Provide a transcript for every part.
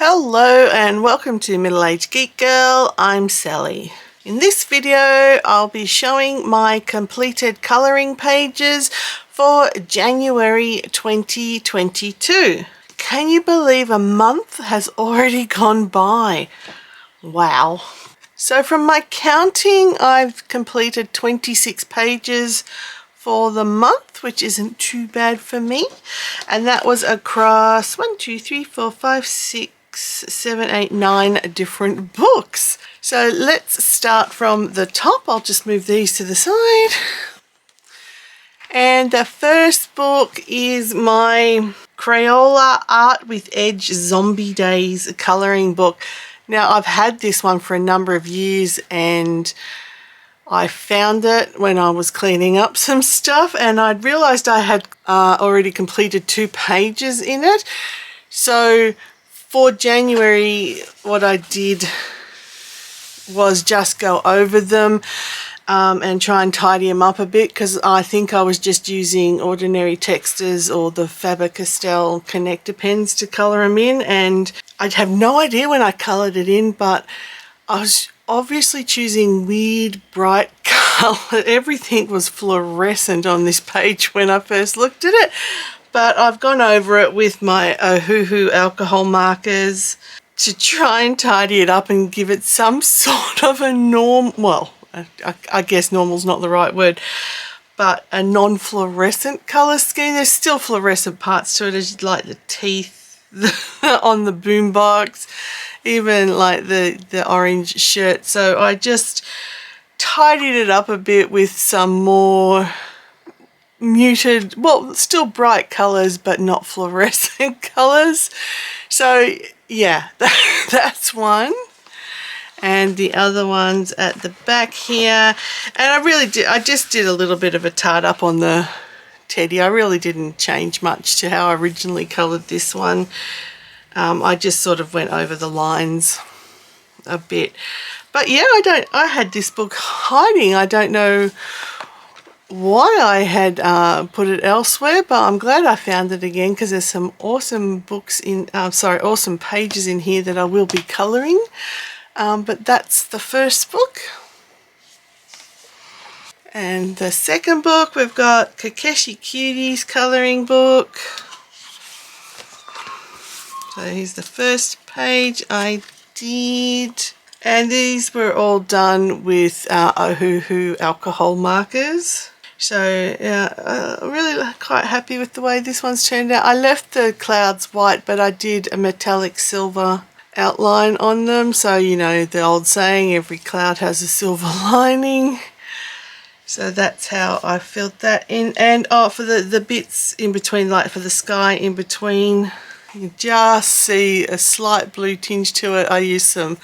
Hello and welcome to Middle-Aged Geek Girl. I'm Sally. In this video I'll be showing my completed colouring pages for January 2022. Can you believe a month has already gone by? Wow. So from my counting, I've completed 26 pages for the month, which isn't too bad for me. And that was across 7, 8, 9 different books. So let's start from the top. I'll just move these to the side. And the first book is my Crayola Art with Edge Zombie Days colouring book. Now I've had this one for a number of years and I found it when I was cleaning up some stuff and I'd realised I had already completed 2 pages in it. So for January, what I did was just go over them and try and tidy them up a bit, because I think I was just using ordinary textures or the Faber-Castell connector pens to colour them in, and I'd have no idea when I coloured it in, but I was obviously choosing weird bright colour. Everything was fluorescent on this page when I first looked at it. But I've gone over it with my Ohuhu alcohol markers to try and tidy it up and give it some sort of a well, I guess normal's not the right word, but a non-fluorescent colour scheme. There's still fluorescent parts to it, as like the teeth on the boombox, even like the orange shirt. So I just tidied it up a bit with some more muted, well, still bright colours but not fluorescent colours. So yeah, that's one. And the other one's at the back here, and I just did a little bit of a tart up on the teddy. I really didn't change much to how I originally coloured this one. I just sort of went over the lines a bit. But yeah, I had this book hiding. I don't know why I had put it elsewhere, but I'm glad I found it again, because there's some awesome books in, awesome pages in here that I will be colouring. But that's the first book. And the second book, we've got Kakeshi Cuties colouring book. So here's the first page I did. And these were all done with Ohuhu alcohol markers. So I'm really quite happy with the way this one's turned out. I left the clouds white, but I did a metallic silver outline on them. So, you know, the old saying, every cloud has a silver lining. So that's how I filled that in. And for the bits in between, like for the sky in between, you can just see a slight blue tinge to it. I used some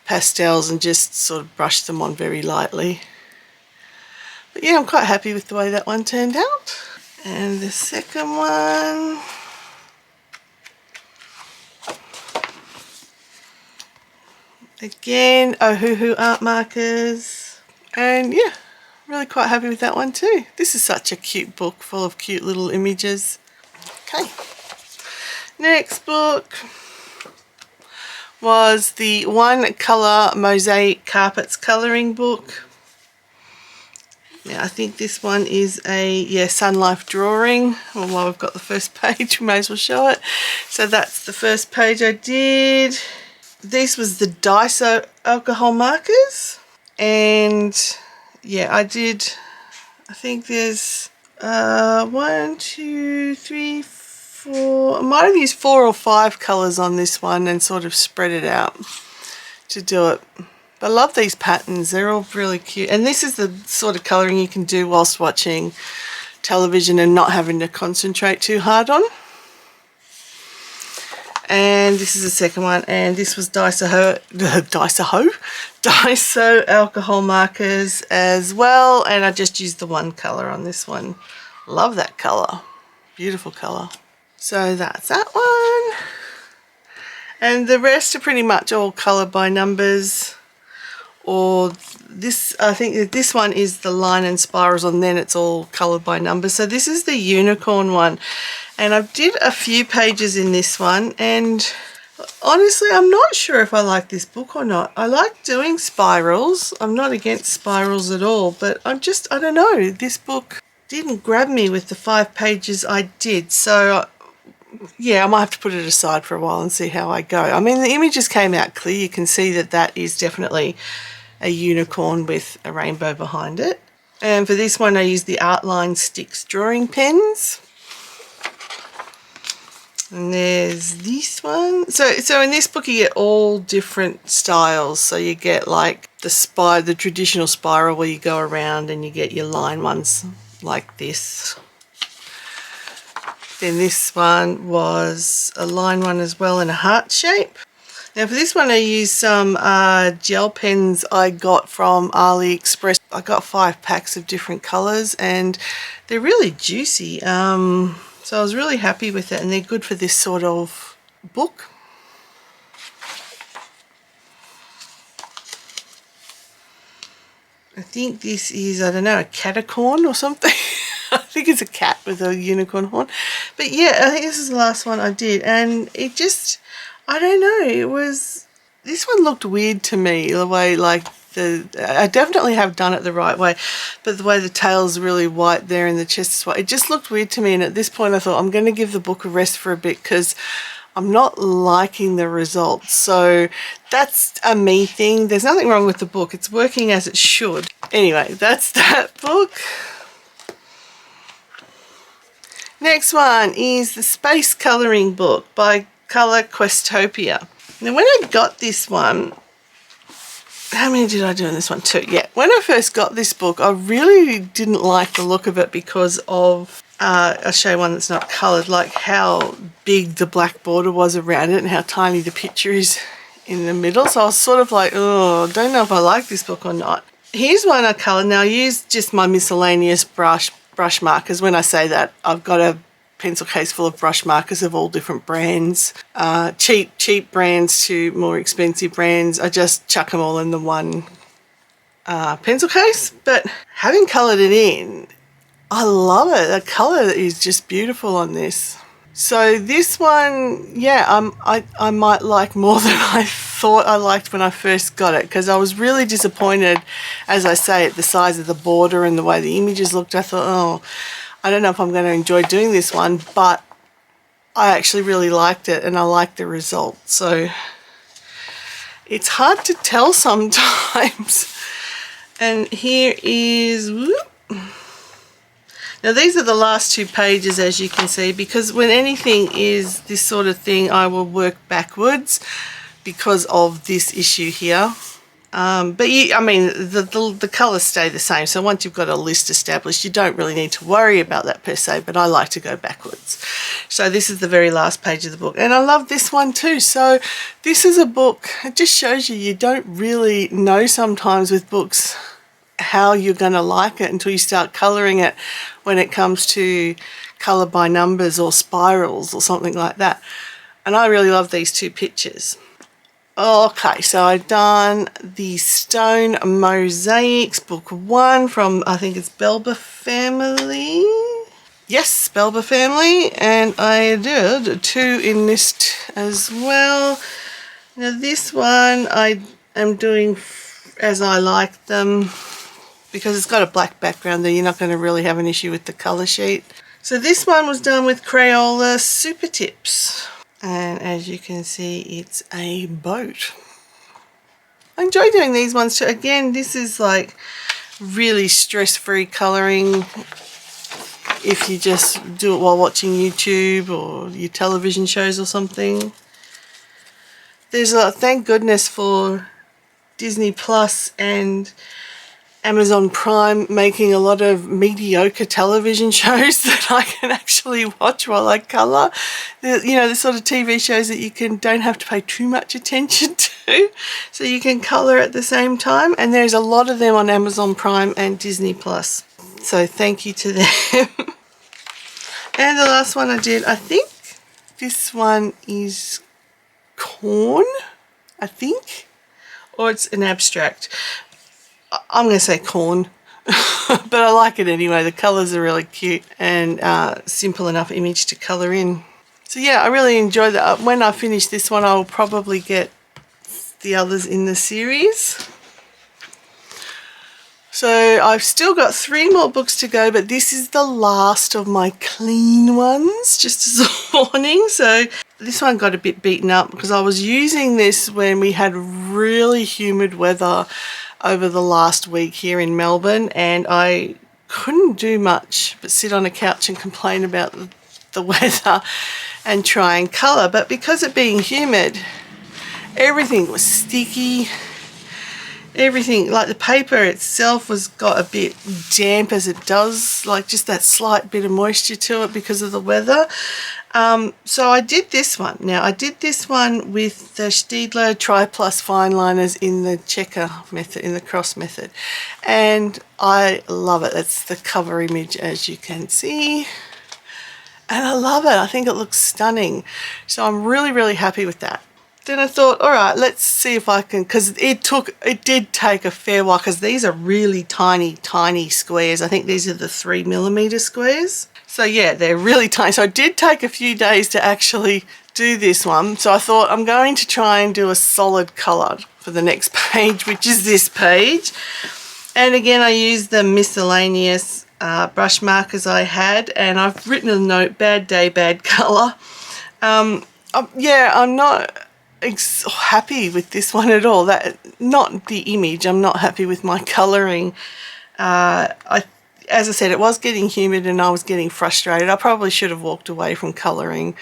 pastels and just sort of brushed them on very lightly. But yeah, I'm quite happy with the way that one turned out. And the second one, again, Ohuhu art markers. And yeah, really quite happy with that one too. This is such a cute book full of cute little images. Okay, next book was the One Colour Mosaic Carpets colouring book. Now I think this one is a Sun Life drawing. Well, while we've got the first page, we may as well show it. So that's the first page I did. This was the Daiso alcohol markers, and yeah, I think there's 1, 2, 3, 4, I might have used 4 or 5 colours on this one and sort of spread it out to do it. But I love these patterns, they're all really cute. And this is the sort of colouring you can do whilst watching television and not having to concentrate too hard on. And this is the second one, and this was Daiso alcohol markers as well, and I just used the one colour on this one. Love that colour, beautiful colour. So that's that one, and the rest are pretty much all colour by numbers, or this, I think that this one is the line and spirals, and then it's all coloured by numbers. So this is the unicorn one, and I did a few pages in this one, and Honestly, I'm not sure if I like this book or not. I like doing spirals. I'm not against spirals at all, but I don't know. This book didn't grab me with the 5 pages I did. So, yeah, I might have to put it aside for a while and see how I go. I mean, the images came out clear. You can see that that is definitely a unicorn with a rainbow behind it. And for this one, I used the Artline Sticks drawing pens. And there's this one. So in this book you get all different styles. So you get like the traditional spiral where you go around, and you get your line ones like this. Then this one was a line one as well in a heart shape. Now for this one I used some gel pens I got from AliExpress. I got 5 packs of different colours and they're really juicy. So I was really happy with it, and they're good for this sort of book. I think this is, I don't know, a catacorn or something. I think it's a cat with a unicorn horn. But yeah, I think this is the last one I did, and it just, I don't know, this one looked weird to me, the way I definitely have done it the right way, but the way the tail's really white there and the chest is white, it just looked weird to me. And at this point I thought I'm going to give the book a rest for a bit because I'm not liking the results. So that's a me thing. There's nothing wrong with the book. It's working as it should. Anyway, that's that book. Next one is the Space Colouring book by Questopia. Now when I got this one, how many did I do in this one? 2. Yeah, when I first got this book, I really didn't like the look of it because of, I'll show you one that's not coloured, like how big the black border was around it and how tiny the picture is in the middle. So I was sort of like, oh, I don't know if I like this book or not. Here's one I coloured. Now I used just my miscellaneous brush markers. When I say that, I've got a pencil case full of brush markers of all different brands, cheap brands to more expensive brands. I just chuck them all in the one pencil case. But having coloured it in, I love it. The colour is just beautiful on this. So this one, yeah, I might like more than I thought I liked when I first got it, because I was really disappointed, as I say, at the size of the border and the way the images looked. I thought, oh, I don't know if I'm going to enjoy doing this one, but I actually really liked it and I liked the result. So it's hard to tell sometimes. And here is, whoop. Now these are the last 2 pages, as you can see, because when anything is this sort of thing, I will work backwards because of this issue here. But I mean, the colours stay the same. So once you've got a list established, you don't really need to worry about that per se, but I like to go backwards. So this is the very last page of the book. And I love this one too. So this is a book, it just shows you don't really know sometimes with books how you're going to like it until you start colouring it when it comes to colour by numbers or spirals or something like that. And I really love these 2 pictures. Okay, so I've done the Stone Mosaics, book 1 from, I think it's Belba Family. Yes, Belba Family. And I did 2 in this as well. Now this one I am doing as I like them, because it's got a black background there. You're not going to really have an issue with the colour sheet. So this one was done with Crayola Super Tips. And as you can see, it's a boat. I enjoy doing these ones too. Again, this is like really stress-free colouring if you just do it while watching YouTube or your television shows or something. There's a, thank goodness for Disney Plus and Amazon Prime making a lot of mediocre television shows that I can actually watch while I colour. You know, the sort of TV shows that you don't have to pay too much attention to, so you can colour at the same time. And there's a lot of them on Amazon Prime and Disney Plus. So thank you to them. And the last one I did, I think this one is corn, I think, or it's an abstract. I'm going to say corn, but I like it anyway. The colours are really cute and simple enough image to colour in. So yeah, I really enjoyed that. When I finish this one, I'll probably get the others in the series. So I've still got 3 more books to go, but this is the last of my clean ones, just as a warning. So this one got a bit beaten up because I was using this when we had really humid weather over the last week here in Melbourne, and I couldn't do much but sit on a couch and complain about the weather and try and colour. But because it being humid, everything was sticky. Everything, like the paper itself, was got a bit damp, as it does, like just that slight bit of moisture to it because of the weather. So I did this one. Now I did this one with the Staedtler Tri Plus fine liners in the checker method, in the cross method, and I love it. That's the cover image, as you can see, and I love it. I think it looks stunning, so I'm really happy with that. Then I thought, all right, let's see if I can, because it did take a fair while, because these are really tiny squares. I think these are the 3mm squares. So yeah, they're really tiny. So it did take a few days to actually do this one. So I thought I'm going to try and do a solid color for the next page, which is this page. And again, I used the miscellaneous brush markers I had, and I've written a note, bad day, bad color. Yeah, I'm not happy with this one at all. That, not the image, I'm not happy with my colouring. As I said, it was getting humid and I was getting frustrated. I probably should have walked away from colouring,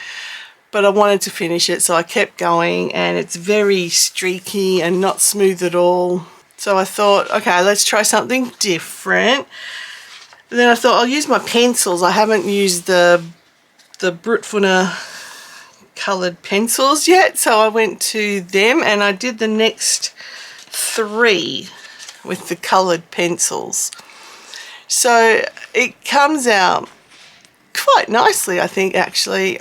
but I wanted to finish it, so I kept going, and it's very streaky and not smooth at all. So I thought, okay, let's try something different. And then I thought I'll use my pencils. I haven't used the Brutfuner coloured pencils yet, so I went to them and I did the next 3 with the coloured pencils. So it comes out quite nicely, I think, actually,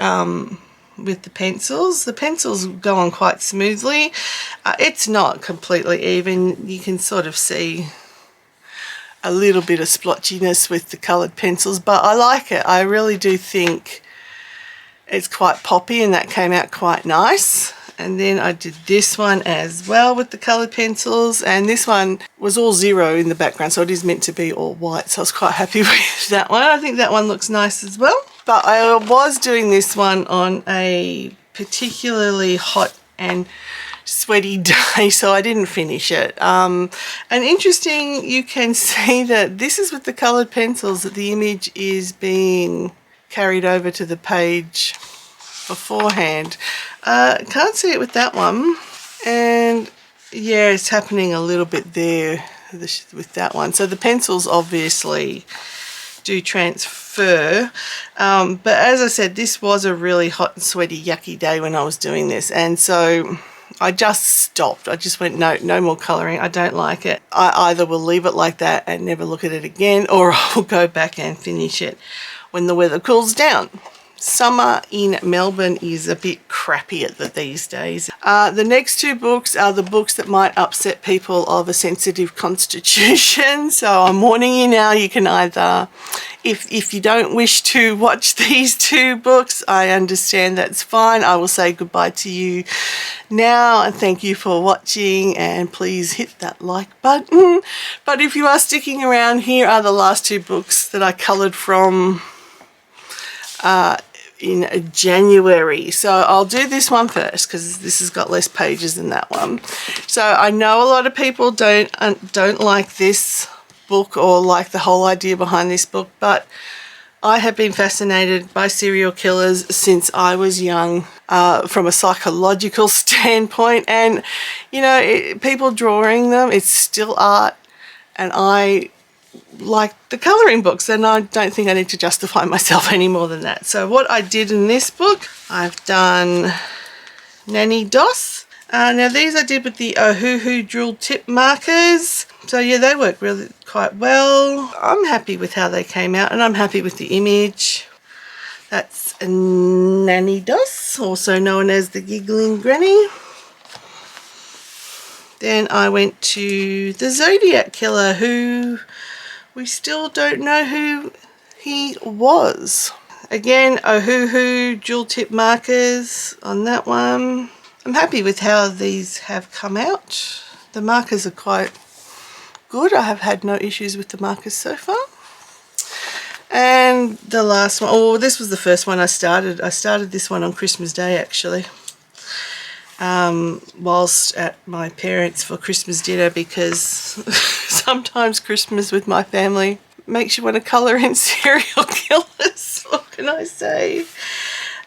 with the pencils. The pencils go on quite smoothly. It's not completely even. You can sort of see a little bit of splotchiness with the coloured pencils, but I like it. I really do think it's quite poppy, and that came out quite nice. And then I did this one as well with the coloured pencils, and this one was all 0 in the background, so it is meant to be all white, so I was quite happy with that one. I think that one looks nice as well. But I was doing this one on a particularly hot and sweaty day, so I didn't finish it. And interesting, you can see that this is with the coloured pencils, that the image is being carried over to the page beforehand. Can't see it with that one, and yeah, it's happening a little bit there with that one. So the pencils obviously do transfer, but as I said, this was a really hot and sweaty yucky day when I was doing this, and so I just stopped. I just went, no more colouring. I don't like it. I either will leave it like that and never look at it again, or I'll go back and finish it when the weather cools down. Summer in Melbourne is a bit crappy these days. The next 2 books are the books that might upset people of a sensitive constitution. So I'm warning you now, you can either, if you don't wish to watch these 2 books, I understand, that's fine. I will say goodbye to you now and thank you for watching, and please hit that like button. But if you are sticking around, here are the last 2 books that I coloured from in January. So I'll do this one first because this has got less pages than that one. So I know a lot of people don't like this book or like the whole idea behind this book, but I have been fascinated by serial killers since I was young, from a psychological standpoint, and you know, people drawing them, it's still art, and I like the colouring books, and I don't think I need to justify myself any more than that. So what I did in this book, I've done Nanny Doss. Now these I did with the Ohuhu drill tip markers. So yeah, they work really quite well. I'm happy with how they came out, and I'm happy with the image. That's a Nanny Doss, also known as the Giggling Granny. Then I went to the Zodiac Killer, who we still don't know who he was. Again, Ohuhu dual tip markers on that one. I'm happy with how these have come out. The markers are quite good. I have had no issues with the markers so far. And the last one, oh, this was the first one I started. I started this one on Christmas Day actually. Whilst at my parents' for Christmas dinner, because sometimes Christmas with my family makes you want to colour in serial killers. What can I say?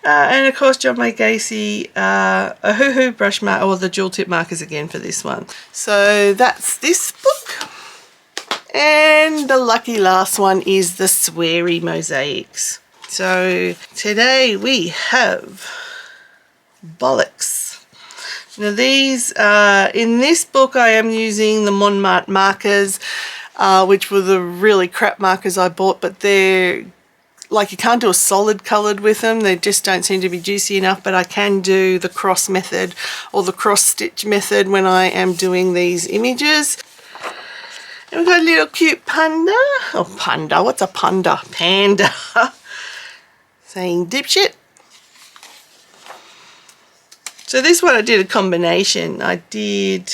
And of course John Gacy, a hoo-hoo brush mark, or the dual tip markers again for this one. So that's this book. And the lucky last one is the sweary mosaics. So today we have Bollocks. Now these, in this book I am using the Montmartre markers, which were the really crap markers I bought, but they're, like, you can't do a solid coloured with them. They just don't seem to be juicy enough, but I can do the cross method or the cross stitch method when I am doing these images. And we've got a little cute panda. Oh, panda, what's a panda? Panda. Saying dipshit. So this one I did a combination. I did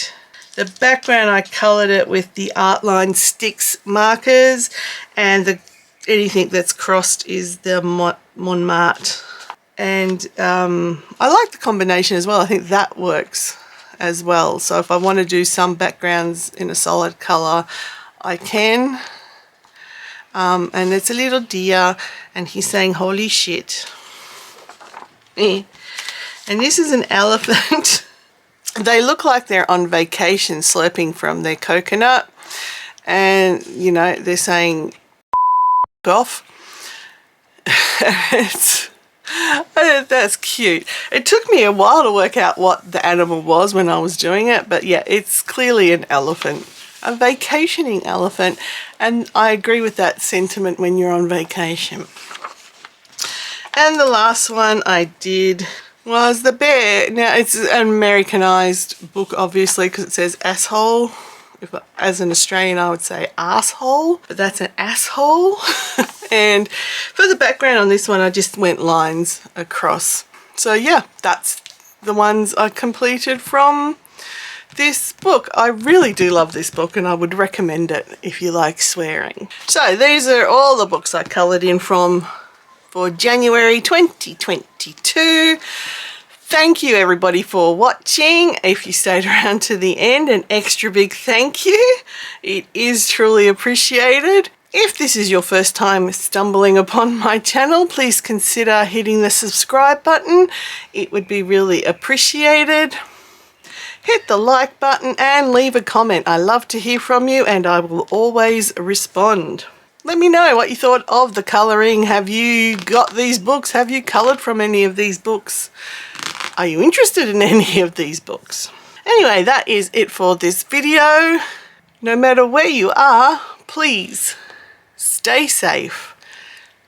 the background, I coloured it with the Artline Sticks markers, and anything that's crossed is the Montmartre. And I like the combination as well. I think that works as well. So if I want to do some backgrounds in a solid colour, I can. And it's a little deer, and he's saying holy shit. And this is an elephant. They look like they're on vacation slurping from their coconut, and you know, they're saying off. That's cute. It took me a while to work out what the animal was when I was doing it, but yeah, it's clearly an elephant, a vacationing elephant, and I agree with that sentiment when you're on vacation. And the last one I did was the bear. Now it's an Americanized book obviously because it says asshole. As an Australian I would say asshole, but that's an asshole. And for the background on this one I just went lines across. So yeah, that's the ones I completed from this book. I really do love this book and I would recommend it if you like swearing. So these are all the books I coloured in from for January 2022. Thank you everybody for watching. If you stayed around to the end, an extra big thank you. It is truly appreciated. If this is your first time stumbling upon my channel, please consider hitting the subscribe button. It would be really appreciated. Hit the like button and leave a comment. I love to hear from you and I will always respond. Let me know what you thought of the colouring. Have you got these books? Have you coloured from any of these books? Are you interested in any of these books? Anyway, that is it for this video. No matter where you are, please stay safe,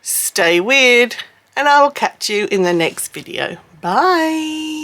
stay weird, and I will catch you in the next video. Bye.